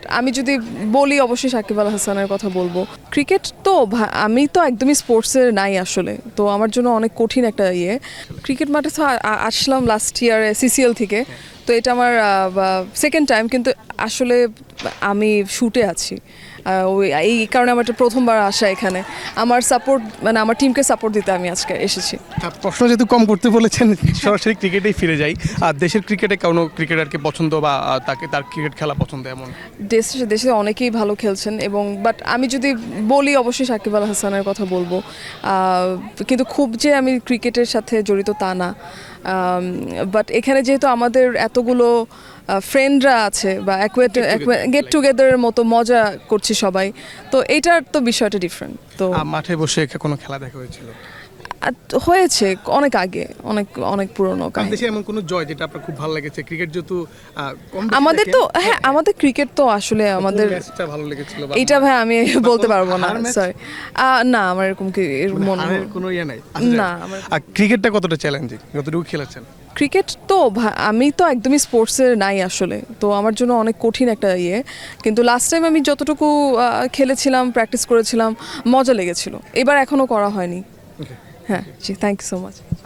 আমি যদি বলি অবশ্যই সাকিব আল হাসানের কথা বলবো। ক্রিকেট তো আমি তো একদমই স্পোর্টসের নাই আসলে, তো আমার জন্য অনেক কঠিন একটা ক্রিকেট মাঠে তো আসলাম লাস্ট ইয়ারে সিসিএল থেকে, তো এটা আমার সেকেন্ড টাইম, কিন্তু আসলে আমি শুটে আছি। এই কারণে আমার এটা প্রথমবার আসা এখানে, আমার সাপোর্ট মানে আমার টিমকে সাপোর্ট দিতে আমি আজকে এসেছি। প্রশ্ন যেহেতু কম করতে বলেছেন, সরাসরি ক্রিকেটেই ফিরে যাই। আর দেশের ক্রিকেটে কোনো ক্রিকেটারকে পছন্দ বা তার ক্রিকেট খেলা পছন্দ এমন? দেশে অনেকেই ভালো খেলছেন, এবং বাট আমি যদি বলি অবশ্যই সাকিব আল হাসানের কথা বলবো। কিন্তু খুব যে আমি ক্রিকেটের সাথে জড়িত তা না, বাট এখানে যেহেতু আমাদের এতগুলো ফ্রেন্ডরা আছে বা গেট টুগেদারের মতো মজা করছি সবাই, তো এইটার তো বিষয়টা ডিফারেন্ট। তো মাঠে বসে কোনো খেলা দেখা হয়েছিল? হয়েছে অনেক আগে, অনেক অনেক পুরনো কাহিনী। দেশে এমন কোনো জয় যেটা আপনার খুব ভালো লেগেছে? ক্রিকেট যেহেতু আমাদের তো হ্যাঁ, আমাদের ক্রিকেট তো আসলে আমাদের ম্যাচটা ভালো লেগেছিল এইটা ভাই আমি বলতে পারবো না, সরি। না, আমার এরকম কি মনে হয় কোনো নাই না। আর ক্রিকেটটা কতটা চ্যালেঞ্জিং, যতটুকু খেলেছেন? ক্রিকেট তো আমি তো একদমই স্পোর্টসের নাই আসলে, তো আমার জন্য অনেক কঠিন একটা কিন্তু লাস্ট টাইম আমি যতটুকু খেলেছিলাম, প্র্যাকটিস করেছিলাম, মজা লেগেছিল। এবার এখনো করা হয়নি। হ্যাঁ জি, থ্যাংক ইউ সো মাচ।